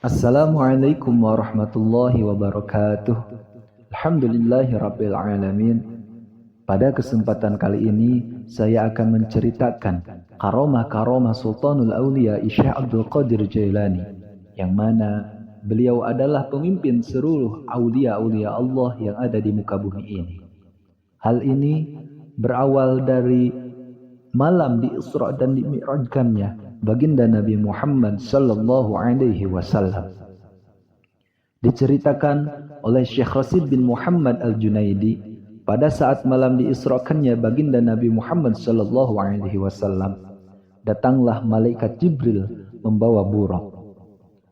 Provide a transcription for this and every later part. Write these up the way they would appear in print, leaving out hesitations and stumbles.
Assalamualaikum warahmatullahi wabarakatuh. Alhamdulillahirabbil alamin. Pada kesempatan kali ini saya akan menceritakan karomah-karomah Sultanul Aulia Syekh Abdul Qadir Jailani, yang mana beliau adalah pemimpin seluruh aulia-aulia Allah yang ada di muka bumi ini. Hal ini berawal dari malam di Isra dan di Mi'rajkannya baginda Nabi Muhammad sallallahu alaihi wasallam. Diceritakan oleh Syekh Rasid bin Muhammad Al-Junaidi, pada saat malam di Isra'kannya baginda Nabi Muhammad sallallahu alaihi wasallam, datanglah malaikat Jibril membawa buraq.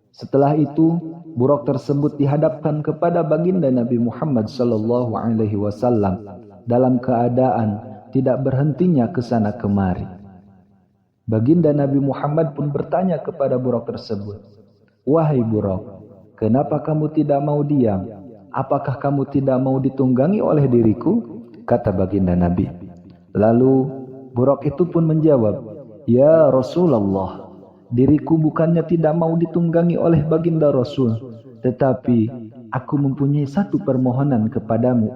Setelah itu, buraq tersebut dihadapkan kepada baginda Nabi Muhammad sallallahu alaihi wasallam dalam keadaan tidak berhentinya ke sana kemari. Baginda Nabi Muhammad pun bertanya kepada buraq tersebut, "Wahai buraq, kenapa kamu tidak mau diam? Apakah kamu tidak mau ditunggangi oleh diriku?" Kata baginda Nabi. Lalu buraq itu pun menjawab, "Ya Rasulullah, diriku bukannya tidak mau ditunggangi oleh baginda Rasul, tetapi aku mempunyai satu permohonan kepadamu,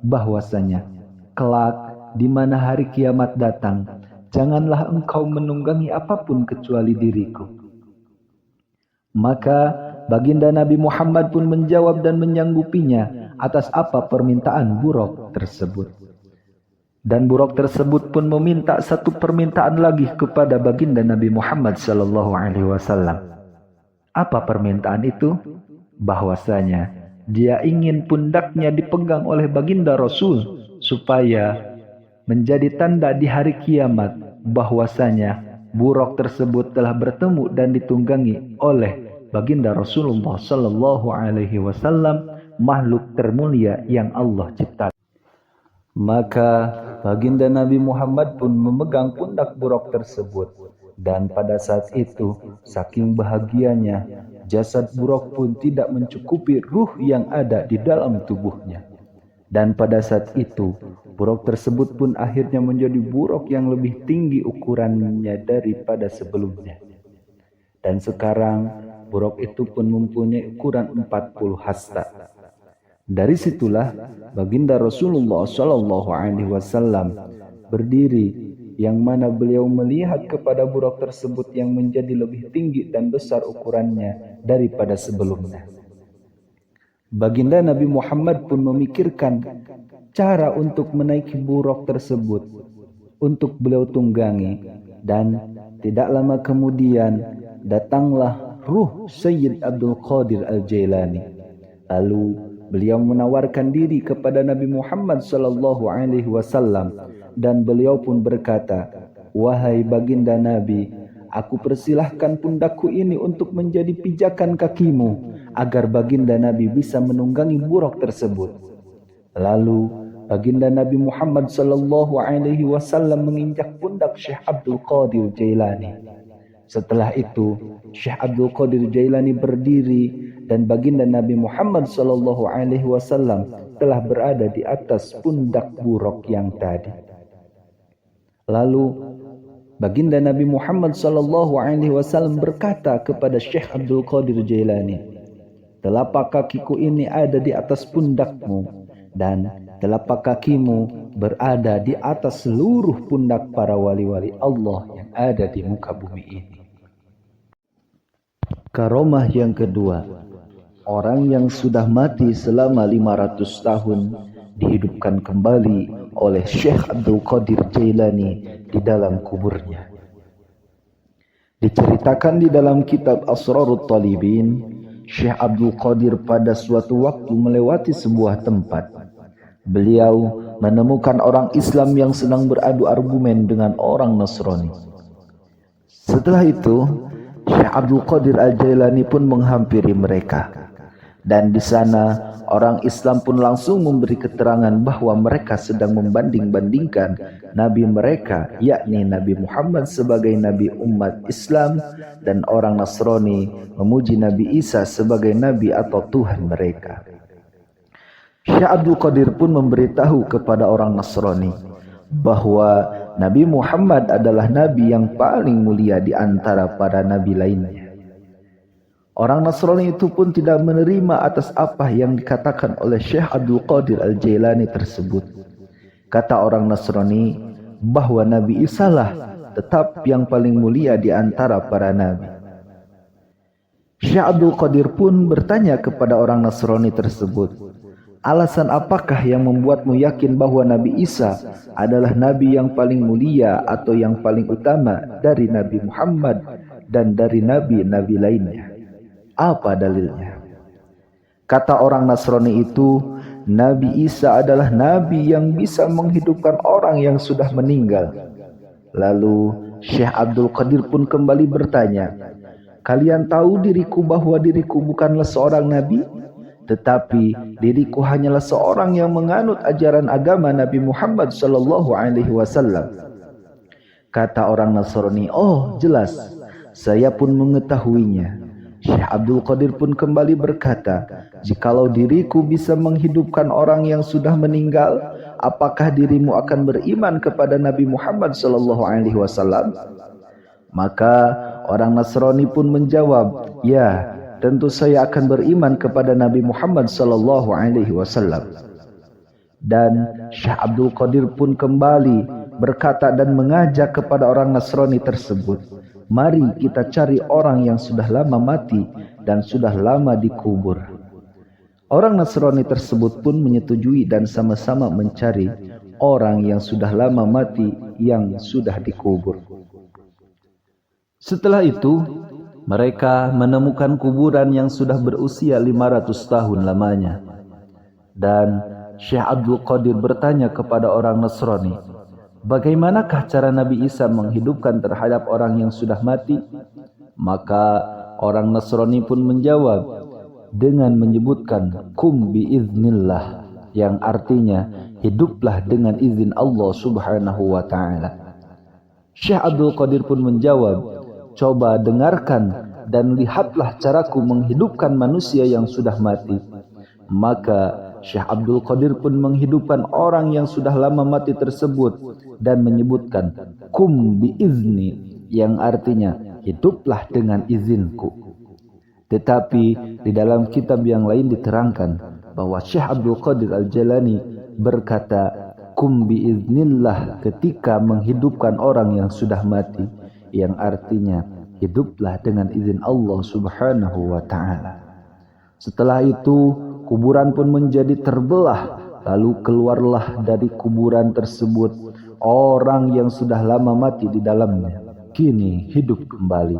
bahwasanya kelak di mana hari kiamat datang, janganlah engkau menunggangi apapun kecuali diriku." Maka baginda Nabi Muhammad pun menjawab dan menyanggupinya atas apa permintaan buraq tersebut. Dan buraq tersebut pun meminta satu permintaan lagi kepada baginda Nabi Muhammad sallallahu alaihi wasallam. Apa permintaan itu? Bahwasanya dia ingin pundaknya dipegang oleh baginda Rasul supaya menjadi tanda di hari kiamat bahwasanya buraq tersebut telah bertemu dan ditunggangi oleh baginda Rasulullah sallallahu alaihi wasallam, makhluk termulia yang Allah ciptakan. Maka baginda Nabi Muhammad pun memegang pundak buraq tersebut, dan pada saat itu saking bahagianya jasad buraq pun tidak mencukupi ruh yang ada di dalam tubuhnya. Dan pada saat itu buraq tersebut pun akhirnya menjadi buraq yang lebih tinggi ukurannya daripada sebelumnya. Dan sekarang buraq itu pun mempunyai ukuran 40 hasta. Dari situlah baginda Rasulullah sallallahu alaihi wasallam berdiri, yang mana beliau melihat kepada buraq tersebut yang menjadi lebih tinggi dan besar ukurannya daripada sebelumnya. Baginda Nabi Muhammad pun memikirkan cara untuk menaiki buraq tersebut untuk beliau tunggangi, dan tidak lama kemudian datanglah ruh Sayyid Abdul Qadir Al-Jailani. Lalu beliau menawarkan diri kepada Nabi Muhammad sallallahu alaihi wasallam, dan beliau pun berkata, "Wahai baginda Nabi, aku persilahkan pundakku ini untuk menjadi pijakan kakimu, agar baginda Nabi bisa menunggangi buraq tersebut." Lalu baginda Nabi Muhammad sallallahu alaihi wasallam menginjak pundak Syekh Abdul Qadir Jailani. Setelah itu Syekh Abdul Qadir Jailani berdiri, dan baginda Nabi Muhammad sallallahu alaihi wasallam telah berada di atas pundak buraq yang tadi. Lalu baginda Nabi Muhammad sallallahu alaihi wasallam berkata kepada Syekh Abdul Qadir Jailani, "Telapak kakiku ini ada di atas pundakmu, dan telapak kakimu berada di atas seluruh pundak para wali-wali Allah yang ada di muka bumi ini." Karomah yang kedua, orang yang sudah mati selama 500 tahun dihidupkan kembali oleh Syekh Abdul Qadir Jailani di dalam kuburnya. Diceritakan di dalam kitab Asrarut Talibin, Syekh Abdul Qadir pada suatu waktu melewati sebuah tempat. Beliau menemukan orang Islam yang sedang beradu argumen dengan orang Nasrani. Setelah itu Syekh Abdul Qadir Al-Jailani pun menghampiri mereka, dan di sana orang Islam pun langsung memberi keterangan bahwa mereka sedang membanding-bandingkan Nabi mereka, yakni Nabi Muhammad sebagai Nabi umat Islam, dan orang Nasrani memuji Nabi Isa sebagai Nabi atau Tuhan mereka. Syekh Abdul Qadir pun memberitahu kepada orang Nasrani bahwa Nabi Muhammad adalah Nabi yang paling mulia di antara para Nabi lainnya. Orang Nasrani itu pun tidak menerima atas apa yang dikatakan oleh Syekh Abdul Qadir Al-Jailani tersebut. Kata orang Nasrani bahwa Nabi Isa lah tetap yang paling mulia di antara para nabi. Syekh Abdul Qadir pun bertanya kepada orang Nasrani tersebut, alasan apakah yang membuatmu yakin bahwa Nabi Isa adalah nabi yang paling mulia atau yang paling utama dari Nabi Muhammad dan dari nabi-nabi lainnya? Apa dalilnya? Kata orang Nasrani itu, Nabi Isa adalah nabi yang bisa menghidupkan orang yang sudah meninggal. Lalu Syekh Abdul Qadir pun kembali bertanya, kalian tahu diriku bahwa diriku bukanlah seorang nabi, tetapi diriku hanyalah seorang yang menganut ajaran agama Nabi Muhammad SAW. Kata orang Nasrani, oh jelas, saya pun mengetahuinya. Syekh Abdul Qadir pun kembali berkata, jikalau diriku bisa menghidupkan orang yang sudah meninggal, apakah dirimu akan beriman kepada Nabi Muhammad SAW? Maka orang Nasrani pun menjawab, ya, tentu saya akan beriman kepada Nabi Muhammad SAW. Dan Syekh Abdul Qadir pun kembali berkata dan mengajak kepada orang Nasrani tersebut, mari kita cari orang yang sudah lama mati dan sudah lama dikubur. Orang Nasrani tersebut pun menyetujui dan sama-sama mencari orang yang sudah lama mati yang sudah dikubur. Setelah itu, mereka menemukan kuburan yang sudah berusia 500 tahun lamanya. Dan Syekh Abdul Qadir bertanya kepada orang Nasrani, bagaimanakah cara Nabi Isa menghidupkan terhadap orang yang sudah mati? Maka orang Nasrani pun menjawab dengan menyebutkan kum biiznillah, yang artinya hiduplah dengan izin Allah Subhanahu wa taala. Syekh Abdul Qadir pun menjawab, coba dengarkan dan lihatlah caraku menghidupkan manusia yang sudah mati. Maka Syekh Abdul Qadir pun menghidupkan orang yang sudah lama mati tersebut dan menyebutkan kum biizni, yang artinya hiduplah dengan izinku. Tetapi di dalam kitab yang lain diterangkan bahwa Syekh Abdul Qadir Al-Jailani berkata kum biiznillah ketika menghidupkan orang yang sudah mati, yang artinya hiduplah dengan izin Allah Subhanahu wa taala. Setelah itu kuburan pun menjadi terbelah, lalu keluarlah dari kuburan tersebut orang yang sudah lama mati di dalamnya, kini hidup kembali.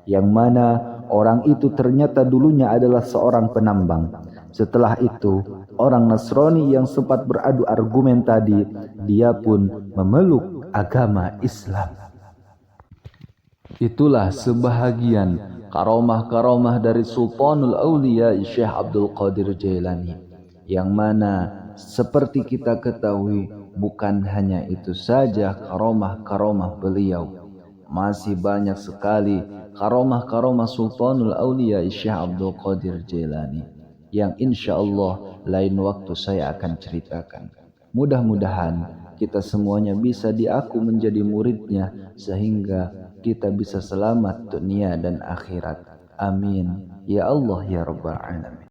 Yang mana orang itu ternyata dulunya adalah seorang penambang. Setelah itu, orang Nasrani yang sempat beradu argumen tadi, dia pun memeluk agama Islam. Itulah sebahagian karomah-karomah dari Sultanul Auliya Syekh Abdul Qadir Jailani, yang mana seperti kita ketahui bukan hanya itu saja karomah-karomah beliau, masih banyak sekali karomah-karomah Sultanul Auliya Syekh Abdul Qadir Jailani yang insyaallah lain waktu saya akan ceritakan. Mudah-mudahan kita semuanya bisa diaku menjadi muridnya sehingga kita bisa selamat dunia dan akhirat. Amin. Ya Allah ya Rabbal Alamin.